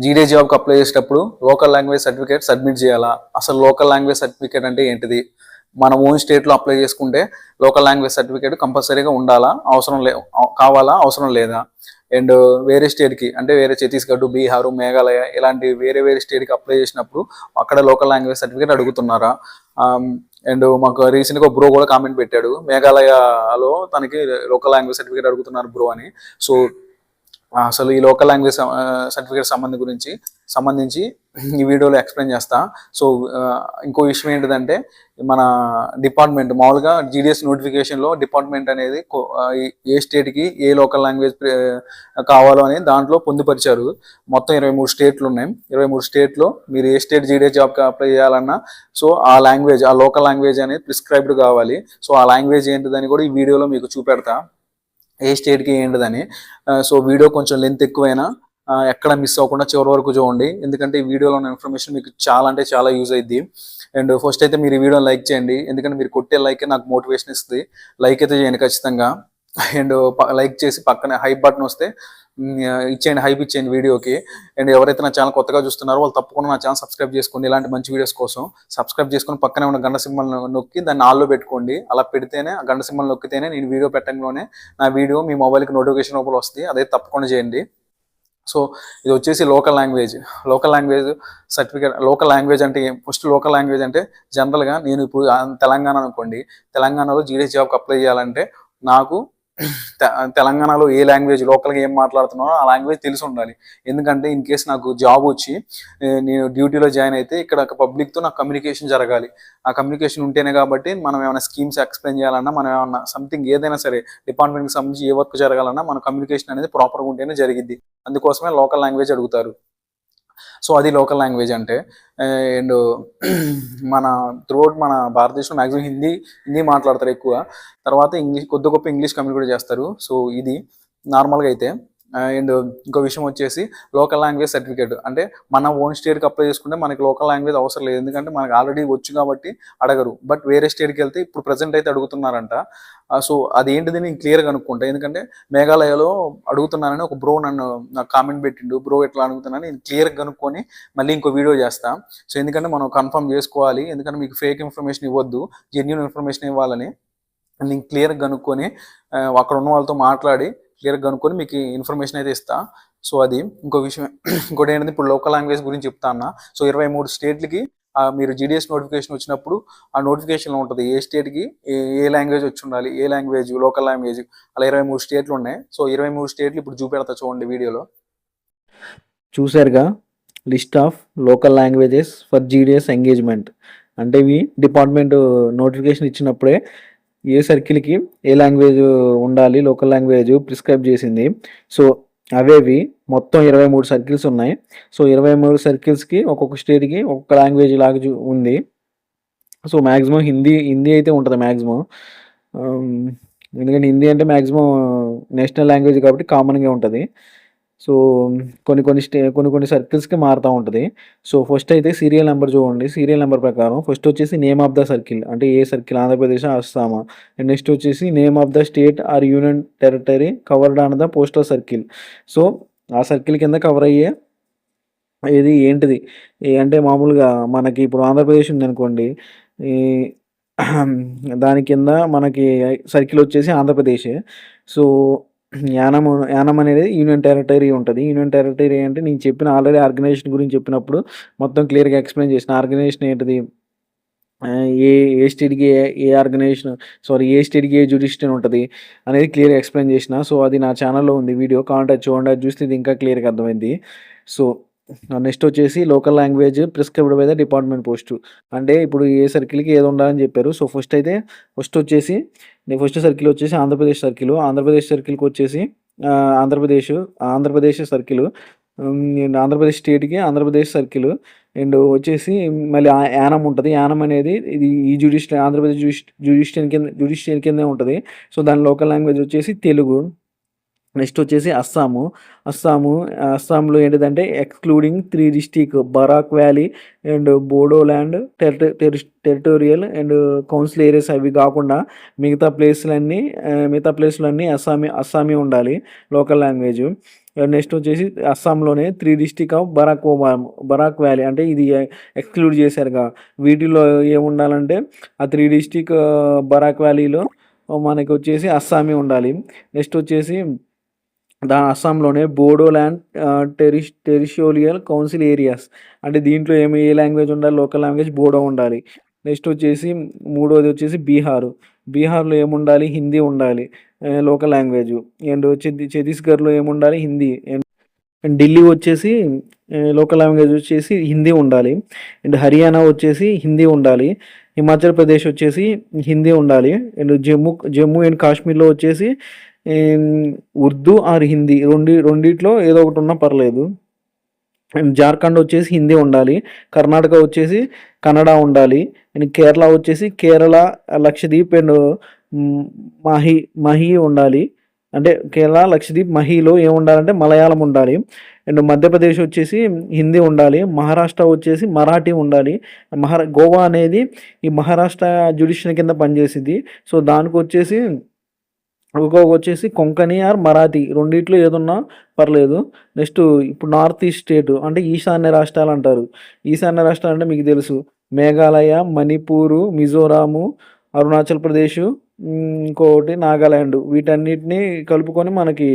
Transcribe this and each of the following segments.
జీడే జాబ్కి అప్లై చేసేటప్పుడు local language certificate submit చేయాలా? అసలు లోకల్ లాంగ్వేజ్ సర్టిఫికేట్ అంటే ఏంటిది? మన ఓన్ స్టేట్లో అప్లై చేసుకుంటే లోకల్ లాంగ్వేజ్ సర్టిఫికేట్ కంపల్సరీగా ఉండాలా? కావాలా? అవసరం లేదా? అండ్ వేరే స్టేట్కి అంటే వేరే ఛత్తీస్గఢ్, బీహార్, మేఘాలయ ఇలాంటి వేరే వేరే స్టేట్కి అప్లై చేసినప్పుడు అక్కడ లోకల్ లాంగ్వేజ్ సర్టిఫికేట్ అడుగుతున్నారా? అండ్ మాకు రీసెంట్గా బ్రో కూడా కామెంట్ పెట్టాడు, మేఘాలయలో తనకి లోకల్ లాంగ్వేజ్ సర్టిఫికేట్ అడుగుతున్నారు బ్రో అని. సో అసలు ఈ లోకల్ లాంగ్వేజ్ సర్టిఫికేట్ సంబంధించి ఈ వీడియోలో ఎక్స్ప్లెయిన్ చేస్తా. సో ఇంకో విషయం ఏంటిదంటే, మన డిపార్ట్మెంట్ మామూలుగా జీడిఎస్ నోటిఫికేషన్లో డిపార్ట్మెంట్ అనేది ఏ స్టేట్కి ఏ లోకల్ లాంగ్వేజ్ కావాలో అని దాంట్లో పొందుపరిచారు. మొత్తం 23 స్టేట్లు ఉన్నాయి. 23 స్టేట్లో మీరు ఏ స్టేట్ జీడిఎస్ జాబ్కి అప్లై చేయాలన్నా సో ఆ లోకల్ లాంగ్వేజ్ అనేది ప్రిస్క్రైబ్డ్ కావాలి. సో ఆ లాంగ్వేజ్ ఏంటిదని కూడా ఈ వీడియోలో మీకు చూపెడతా, ఏ స్టేట్కి ఏంటిదని. సో వీడియో కొంచెం లెంత్ ఎక్కువైనా ఎక్కడ మిస్ అవ్వకుండా చివరి వరకు చూడండి, ఎందుకంటే ఈ వీడియోలో ఉన్న ఇన్ఫర్మేషన్ మీకు చాలా అంటే చాలా యూజ్ అయ్యింది. అండ్ ఫస్ట్ అయితే మీరు ఈ వీడియోని లైక్ చేయండి, ఎందుకంటే మీరు కొట్టే లైక్ నాకు మోటివేషన్ ఇస్తుంది. లైక్ అయితే చేయండి ఖచ్చితంగా. అండ్ లైక్ చేసి పక్కనే హైప్ బటన్ వస్తే ఇచ్చేయండి, హైప్ ఇచ్చేయండి వీడియోకి. అండ్ ఎవరైతే నా ఛానల్ కొత్తగా చూస్తున్నారో వాళ్ళు తప్పకుండా నా ఛానల్ సబ్స్క్రైబ్ చేసుకోండి. ఇలాంటి మంచి వీడియోస్ కోసం సబ్స్క్రైబ్ చేసుకొని పక్కనే ఉన్న గంట సింబల్ నొక్కి దాన్ని ఆల్లో పెట్టుకోండి. అలా పెడితేనే ఆ గంట సింబల్ నొక్కితేనే నేను వీడియో పెట్టడంలోనే నా వీడియో మీ మొబైల్కి నోటిఫికేషన్ రూపంలో వస్తుంది. అదే తప్పకుండా చేయండి. సో ఇది వచ్చేసి local language certificate. Local language అంటే ఫస్ట్ లోకల్ లాంగ్వేజ్ అంటే జనరల్గా నేను ఇప్పుడు తెలంగాణ అనుకోండి, తెలంగాణలో జీడీఎస్ జాబ్కి అప్లై చేయాలంటే నాకు తెలంగాణలో ఏ లాంగ్వేజ్ లోకల్గా ఏం మాట్లాడుతున్నారో ఆ లాంగ్వేజ్ తెలిసి ఉండాలి. ఎందుకంటే ఇన్ కేసు నాకు జాబ్ వచ్చి నేను డ్యూటీలో జాయిన్ అయితే ఇక్కడ పబ్లిక్తో నాకు కమ్యూనికేషన్ జరగాలి. ఆ కమ్యూనికేషన్ ఉంటేనే కాబట్టి మనం ఏమైనా స్కీమ్స్ ఎక్స్ప్లెయిన్ చేయాలన్నా, మనం ఏమన్నా సంథింగ్ ఏదైనా సరే డిపార్ట్మెంట్కి సంబంధించి ఏ వర్క్ జరగాలన్నా మన కమ్యూనికేషన్ అనేది ప్రాపర్గా ఉంటేనే జరిగిద్ది. అందుకోసమే లోకల్ లాంగ్వేజ్ అడుగుతారు. సో అది లోకల్ లాంగ్వేజ్ అంటే. అండ్ మన త్రూఅవుట్ మన భారతదేశంలో మ్యాక్సిమం హిందీ మాట్లాడతారు ఎక్కువ. తర్వాత కొద్ది గొప్ప ఇంగ్లీష్ కమ్యూనికేట్ చేస్తారు. సో ఇది నార్మల్గా అయితే. అండ్ ఇంకో విషయం వచ్చేసి లోకల్ లాంగ్వేజ్ సర్టిఫికేట్ అంటే మన ఓన్ స్టేట్కి అప్లై చేసుకుంటే మనకి లోకల్ లాంగ్వేజ్ అవసరం లేదు, ఎందుకంటే మనకు ఆల్రెడీ వచ్చు కాబట్టి అడగరు. బట్ వేరే స్టేట్కి వెళ్తే ఇప్పుడు ప్రజెంట్ అయితే అడుగుతున్నారంట. సో అదేంటిది నేను క్లియర్గా కనుక్కుంటా, ఎందుకంటే మేఘాలయలో అడుగుతున్నానని ఒక బ్రో నాకు కామెంట్ పెట్టిండు, బ్రో ఎట్లా అడుగుతున్నాను నేను క్లియర్గా కనుక్కొని మళ్ళీ ఇంకో వీడియో చేస్తాను. సో ఎందుకంటే మనం కన్ఫర్మ్ చేసుకోవాలి, ఎందుకంటే మీకు ఫేక్ ఇన్ఫర్మేషన్ ఇవ్వద్దు, జెన్యూన్ ఇన్ఫర్మేషన్ ఇవ్వాలని నేను క్లియర్గా కనుక్కొని అక్కడ ఉన్న వాళ్ళతో మాట్లాడి క్లియర్గా కనుక్కొని మీకు ఇన్ఫర్మేషన్ అయితే ఇస్తా. సో అది ఇంకో విషయం. ఇంకోటి ఏంటంటే ఇప్పుడు లోకల్ లాంగ్వేజ్ గురించి చెప్తా అన్నా. సో 23 స్టేట్లకి మీరు జీడిఎస్ నోటిఫికేషన్ వచ్చినప్పుడు ఆ నోటిఫికేషన్లో ఉంటుంది ఏ స్టేట్కి ఏ లాంగ్వేజ్ వచ్చి ఉండాలి, ఏ లాంగ్వేజ్ లోకల్ లాంగ్వేజ్, అలా 23 స్టేట్లు ఉన్నాయి. సో 23 స్టేట్లు ఇప్పుడు చూపెడతా చూడండి వీడియోలో. చూసారుగా list of local languages for GDS engagement. అంటే ఇవి డిపార్ట్మెంట్ నోటిఫికేషన్ ఇచ్చినప్పుడే ఏ సర్కిల్కి ఏ లాంగ్వేజ్ ఉండాలి లోకల్ లాంగ్వేజ్ ప్రిస్క్రైబ్ చేసింది. సో అవేవి మొత్తం 23 సర్కిల్స్ ఉన్నాయి. సో 23 సర్కిల్స్కి ఒక్కొక్క స్టేట్కి ఒక్కొక్క లాంగ్వేజ్ లాగా ఉంది. సో మ్యాక్సిమం హిందీ అయితే ఉంటుంది మ్యాక్సిమం, ఎందుకంటే హిందీ అంటే మ్యాక్సిమం నేషనల్ లాంగ్వేజ్ కాబట్టి కామన్గా ఉంటుంది. సో కొన్ని సర్కిల్స్కి మారుతూ ఉంటుంది. సో ఫస్ట్ అయితే సీరియల్ నెంబర్ చూడండి. సీరియల్ నెంబర్ ప్రకారం ఫస్ట్ వచ్చేసి నేమ్ ఆఫ్ ద సర్కిల్, అంటే a circle Andhra Pradesh, అస్సామా. And next వచ్చేసి name of the state or union territory covered on the postal circle. So ఆ సర్కిల్ కింద కవర్ అయ్యే ఇది ఏంటిది అంటే మామూలుగా మనకి ఇప్పుడు ఆంధ్రప్రదేశ్ ఉంది అనుకోండి, ఈ దాని కింద మనకి సర్కిల్ వచ్చేసి ఆంధ్రప్రదేశ్. సో యానం అనేది యూనియన్ టెరిటరీ ఉంటుంది. యూనియన్ టెరిటరీ అంటే నేను చెప్పిన ఆల్రెడీ ఆర్గనైజేషన్ గురించి చెప్పినప్పుడు మొత్తం క్లియర్గా ఎక్స్ప్లెయిన్ చేసిన ఆర్గనైజేషన్ ఏంటిది, ఏ స్టేట్కి ఏ ఆర్గనైజేషన్ ఏ స్టేట్కి ఏ జ్యుడిషియన్ ఉంటుంది అనేది క్లియర్గా ఎక్స్ప్లెయిన్ చేసిన. సో అది నా ఛానల్లో ఉంది వీడియో, కాంటే చూడండి, అది చూస్తే ఇది ఇంకా క్లియర్గా అర్థమైంది. సో నెక్స్ట్ వచ్చేసి local language prescribed by the department post, అంటే ఇప్పుడు ఏ సర్కిల్కి ఏది ఉండాలని చెప్పారు. సో ఫస్ట్ వచ్చేసి ఫస్ట్ సర్కిల్ వచ్చేసి ఆంధ్రప్రదేశ్ సర్కిల్. ఆంధ్రప్రదేశ్ సర్కిల్కి వచ్చేసి ఆంధ్రప్రదేశ్ సర్కిల్. ఆంధ్రప్రదేశ్ స్టేట్కి ఆంధ్రప్రదేశ్ సర్కిల్. అండ్ వచ్చేసి మళ్ళీ యానం ఉంటుంది. యానం అనేది ఇది ఈ ఆంధ్రప్రదేశ్ జ్యుడిషియన్ కిందే ఉంటుంది. సో దాని లోకల్ లాంగ్వేజ్ వచ్చేసి తెలుగు. నెక్స్ట్ వచ్చేసి అస్సాంలో ఏంటిదంటే excluding 3 district Barak valley and Bodoland territorial and council areas, అవి కాకుండా మిగతా ప్లేస్లన్నీ అస్సామీ ఉండాలి లోకల్ లాంగ్వేజ్. నెక్స్ట్ వచ్చేసి అస్సాంలోనే 3 డిస్ట్రిక్ట్ ఆఫ్ బరాక్ వ్యాలీ, అంటే ఇది ఎక్స్క్లూడ్ చేశారుగా. వీటిలో ఏముండాలంటే ఆ 3 డిస్ట్రిక్ట్ బరాక్ వ్యాలీలో మనకి వచ్చేసి అస్సామీ ఉండాలి. నెక్స్ట్ వచ్చేసి అస్సాంలోనే బోడోల్యాండ్ టెరిషోరియల్ కౌన్సిల్ ఏరియాస్, అంటే దీంట్లో ఏ లాంగ్వేజ్ ఉండాలి, లోకల్ లాంగ్వేజ్ బోడో ఉండాలి. నెక్స్ట్ వచ్చేసి మూడోది వచ్చేసి బీహార్లో ఏముండాలి, హిందీ ఉండాలి లోకల్ లాంగ్వేజ్. అండ్ ఛత్తీస్గఢ్లో ఏముండాలి, హిందీ. అండ్ ఢిల్లీ వచ్చేసి లోకల్ లాంగ్వేజ్ వచ్చేసి హిందీ ఉండాలి. అండ్ హర్యానా వచ్చేసి హిందీ ఉండాలి. హిమాచల్ ప్రదేశ్ వచ్చేసి హిందీ ఉండాలి. అండ్ జమ్మూ అండ్ కాశ్మీర్లో వచ్చేసి ఉర్దూ ఆర్ హిందీ రెండిట్లో ఏదో ఒకటి ఉన్నా పర్లేదు. అండ్ జార్ఖండ్ వచ్చేసి హిందీ ఉండాలి. కర్ణాటక వచ్చేసి కన్నడ ఉండాలి. అండ్ కేరళ వచ్చేసి కేరళ, లక్షద్వీప్ అండ్ మహి ఉండాలి. అంటే కేరళ, లక్షద్వీప్, మహిలో ఏముండాలంటే మలయాళం ఉండాలి. అండ్ మధ్యప్రదేశ్ వచ్చేసి హిందీ ఉండాలి. మహారాష్ట్ర వచ్చేసి మరాఠీ ఉండాలి. గోవా అనేది ఈ మహారాష్ట్ర జ్యుడిషియల్ కింద పనిచేసింది. సో దానికి వచ్చేసి కొంకణి ఆర్ మరాఠీ రెండిట్లో ఏదున్నా పర్లేదు. నెక్స్ట్ ఇప్పుడు నార్త్ ఈస్ట్ స్టేట్ అంటే ఈశాన్య రాష్ట్రాలు అంటారు. ఈశాన్య రాష్ట్రాలు అంటే మీకు తెలుసు, మేఘాలయ, మణిపూరు, మిజోరాము, అరుణాచల్ ప్రదేశ్, ఇంకోటి నాగాల్యాండ్, వీటన్నిటిని కలుపుకొని మనకి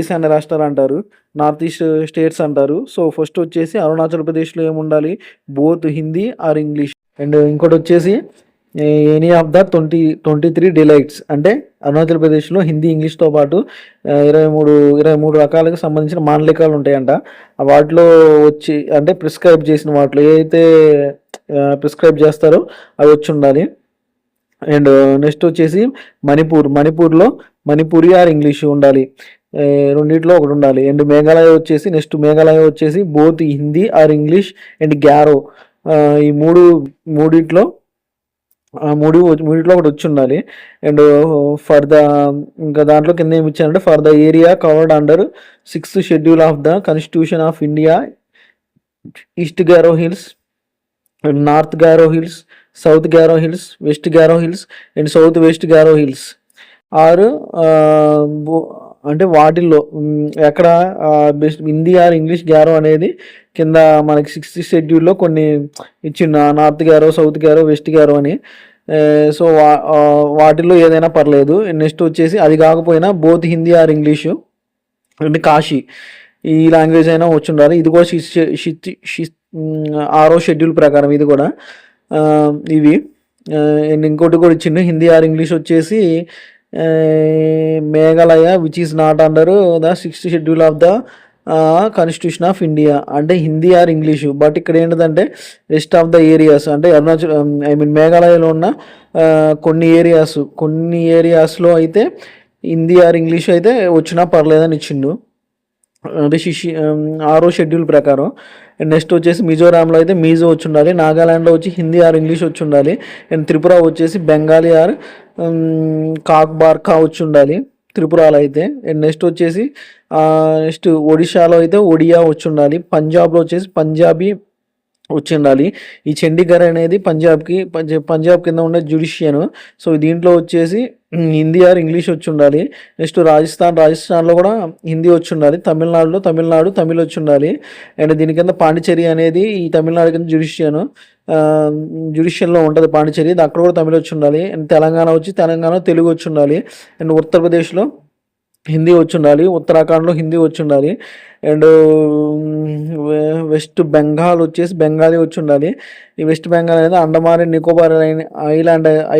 ఈశాన్య రాష్ట్రాలు అంటారు, నార్త్ ఈస్ట్ స్టేట్స్ అంటారు. సో ఫస్ట్ వచ్చేసి అరుణాచల్ ప్రదేశ్లో ఏముండాలి, both Hindi or English. And ఇంకోటి వచ్చేసి ఎనీ ఆఫ్ ద 23 డిలైట్స్, అంటే అరుణాచల్ ప్రదేశ్లో హిందీ, ఇంగ్లీష్తో పాటు 23 రకాలకు సంబంధించిన మాండలికాలు ఉంటాయంట. వాటిలో వచ్చి అంటే ప్రిస్క్రైబ్ చేసిన వాటిలో ఏదైతే ప్రిస్క్రైబ్ చేస్తారో అవి వచ్చి ఉండాలి. అండ్ నెక్స్ట్ వచ్చేసి మణిపూర్లో మణిపూరి ఆర్ ఇంగ్లీష్ ఉండాలి, రెండిట్లో ఒకటి ఉండాలి. అండ్ మేఘాలయ వచ్చేసి both Hindi or English and Garo, ఈ మూడిట్లో ఒకటి వచ్చి ఉండాలి. అండ్ ఇంకా దాంట్లో కింద ఏమి ఇచ్చారంటే for the area covered under 6th schedule of the constitution of India, east Garo hills, north Garo hills, south Garo hills, west Garo hills and south west Garo hills or అంటే వాటిల్లో ఎక్కడ బెస్ట్ హిందీ ఆర్ ఇంగ్లీష్ గారో అనేది కింద మనకి 6th షెడ్యూల్లో కొన్ని ఇచ్చిన, north Garo, south Garo, west Garo అని. సో వాటిల్లో ఏదైనా పర్లేదు. నెక్స్ట్ వచ్చేసి అది కాకపోయినా బోత్ హిందీ ఆర్ ఇంగ్లీషు అంటే కాశీ, ఈ లాంగ్వేజ్ అయినా వచ్చి ఉండాలి. ఇది కూడా 6వ షెడ్యూల్ ప్రకారం ఇది కూడా ఇవి. అండ్ ఇంకోటి కూడా ఇచ్చిండు, హిందీ ఆర్ ఇంగ్లీష్ వచ్చేసి Meghalaya which is not under the 6th schedule of the constitution of India, అంటే హిందీ ఆర్ ఇంగ్లీషు. బట్ ఇక్కడ ఏంటంటే రెస్ట్ ఆఫ్ ద ఏరియాస్, అంటే మేఘాలయలో ఉన్న కొన్ని ఏరియాస్లో అయితే హిందీ ఆర్ ఇంగ్లీష్ అయితే వచ్చినా పర్లేదని ఇచ్చిండు, అంటే 6వ షెడ్యూల్ ప్రకారం. అండ్ నెక్స్ట్ వచ్చేసి మిజోరాంలో అయితే మీజో వచ్చి ఉండాలి. నాగాలాండ్లో వచ్చి హిందీ ఆర్ ఇంగ్లీష్ వచ్చి ఉండాలి. అండ్ త్రిపుర వచ్చేసి బెంగాలీ ఆర్ కాక్బార్కా వచ్చి ఉండాలి త్రిపురలో అయితే. అండ్ నెక్స్ట్ వచ్చేసి ఒడిశాలో అయితే ఒడియా వచ్చి ఉండాలి. పంజాబ్లో వచ్చేసి పంజాబీ వచ్చి ఉండాలి. ఈ చండీగఢ్ అనేది పంజాబ్ కింద ఉండే జ్యుడిషియన్. సో దీంట్లో వచ్చేసి హిందీ ఆర్ ఇంగ్లీష్ వచ్చి ఉండాలి. నెక్స్ట్ రాజస్థాన్లో కూడా హిందీ వచ్చి ఉండాలి. తమిళనాడు తమిళ్ వచ్చి ఉండాలి. అండ్ దీని కింద పాండిచేరి అనేది ఈ తమిళనాడు కింద జ్యుడిషియన్లో ఉంటుంది పాండిచేరి, అక్కడ కూడా తమిళ్ వచ్చి ఉండాలి. అండ్ తెలంగాణ తెలుగు వచ్చి ఉండాలి. అండ్ ఉత్తరప్రదేశ్లో హిందీ వచ్చి ఉండాలి. ఉత్తరాఖండ్లో హిందీ వచ్చి ఉండాలి. అండ్ వెస్ట్ బెంగాల్ వచ్చేసి బెంగాలీ వచ్చి ఉండాలి. ఈ వెస్ట్ బెంగాల్ అనేది అండమాన్ అండ్ నికోబార్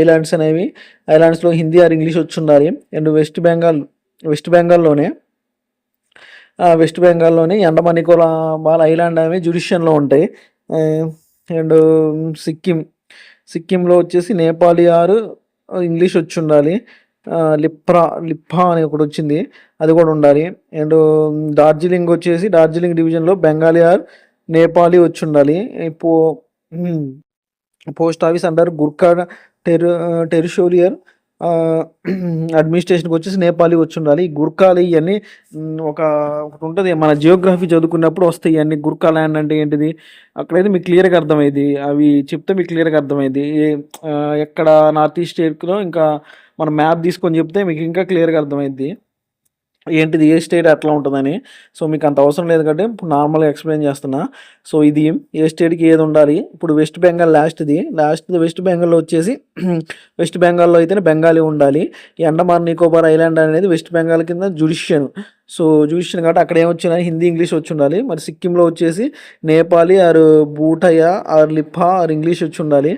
ఐలాండ్స్లో హిందీ ఆర్ ఇంగ్లీష్ వచ్చి ఉండాలి. అండ్ వెస్ట్ బెంగాల్లోనే అండమాన్ నికోబార్ ఐలాండ్ అనేవి జ్యుడిషియన్లో ఉంటాయి. అండ్ సిక్కింలో వచ్చేసి నేపాలీ ఆర్ ఇంగ్లీష్ వచ్చి ఉండాలి. లిప్పా అని ఒకటి వచ్చింది, అది కూడా ఉండాలి. అండ్ డార్జిలింగ్ డివిజన్లో బెంగాలీ ఆర్ నేపాలీ వచ్చి ఉండాలి. పోస్ట్ ఆఫీస్ అండర్ గుర్ఖా టెరిషోరియల్ అడ్మినిస్ట్రేషన్కి వచ్చేసి నేపాలీ వచ్చి ఉండాలి. గుర్ఖాలు ఇవన్నీ ఒకటి ఉంటుంది, మన జియోగ్రఫీ చదువుకున్నప్పుడు వస్తాయి ఇవన్నీ. గుర్ఖా ల్యాండ్ అంటే ఏంటిది అక్కడైతే మీకు క్లియర్గా అర్థమైంది, అవి చెప్తే మీకు క్లియర్గా అర్థమైంది. ఎక్కడ నార్త్ ఈస్ట్ స్టేట్లో ఇంకా మనం మ్యాప్ తీసుకొని చెప్తే మీకు ఇంకా క్లియర్గా అర్థమైంది. ఏంటిది ఏ స్టేట్ అట్లా ఉంటుందని. సో మీకు అంత అవసరం లేదు కాబట్టి ఇప్పుడు నార్మల్గా ఎక్స్ప్లెయిన్ చేస్తున్నా. సో ఇది ఏ స్టేట్కి ఏది ఉండాలి. ఇప్పుడు వెస్ట్ బెంగాల్ లాస్ట్ది వెస్ట్ బెంగాల్లో వచ్చేసి వెస్ట్ బెంగాల్లో అయితేనే బెంగాలీ ఉండాలి. ఈ అండమాన్ నికోబార్ ఐలాండ్ అనేది వెస్ట్ బెంగాల్ కింద జుడిషియన్. సో జుడిషియన్ కాబట్టి అక్కడ ఏమొచ్చినా హిందీ ఇంగ్లీష్ వచ్చి ఉండాలి. మరి సిక్కింలో వచ్చేసి Nepali or Bhutia or Lepcha or English వచ్చి ఉండాలి.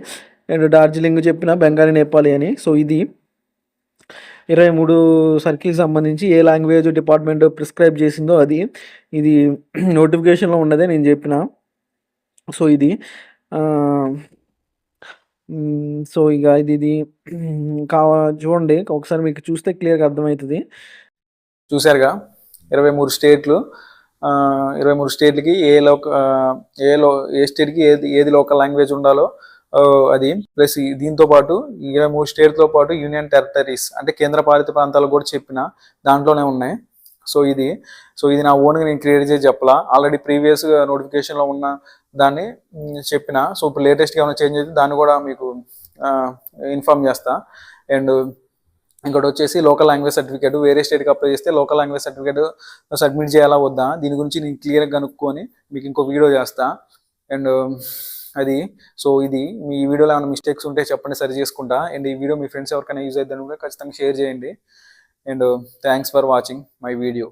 అండ్ డార్జిలింగ్ చెప్పిన బెంగాలీ నేపాలీ అని. సో ఇది 23 సర్కిల్కి సంబంధించి ఏ లాంగ్వేజ్ డిపార్ట్మెంట్ ప్రిస్క్రైబ్ చేసిందో అది. ఇది నోటిఫికేషన్లో ఉన్నదే నేను చెప్పిన. సో ఇది సో ఇక ఇది చూడండి ఒకసారి మీకు చూస్తే క్లియర్గా అర్థమవుతుంది. చూశారుగా 23 స్టేట్లు. 23 స్టేట్లకి ఏ స్టేట్కి ఏది లోకల్ లాంగ్వేజ్ ఉండాలో అది ప్లస్ దీంతో పాటు 23 స్టేట్తో పాటు యూనియన్ టెరిటరీస్ అంటే కేంద్రపాలిత ప్రాంతాలు కూడా చెప్పిన దాంట్లోనే ఉన్నాయి. సో ఇది నా ఓన్గా నేను క్రియేట్ చేసి చెప్పలా, ఆల్రెడీ ప్రీవియస్ నోటిఫికేషన్లో ఉన్న దాన్ని చెప్పిన. సో ఇప్పుడు లేటెస్ట్గా ఏమైనా చేంజ్ అయితే దాన్ని కూడా మీకు ఇన్ఫార్మ్ చేస్తా. అండ్ ఇంకోటి వచ్చేసి లోకల్ లాంగ్వేజ్ సర్టిఫికేట్ వేరే స్టేట్కి అప్లై చేస్తే లోకల్ లాంగ్వేజ్ సర్టిఫికేట్ సబ్మిట్ చేయాలా వద్దా దీని గురించి నేను క్లియర్గా కనుక్కొని మీకు ఇంకో వీడియో చేస్తా. అండ్ అది ఇది మీ వీడియోలో ఏమైనా మిస్టేక్స్ ఉంటే చెప్పండి, సరి చేసుకుంటా. అండ్ ఈ వీడియో మీ ఫ్రెండ్స్ ఎవరికైనా యూజ్ అవుతుందని కూడా ఖచ్చితంగా షేర్ చేయండి. And thanks for watching my video.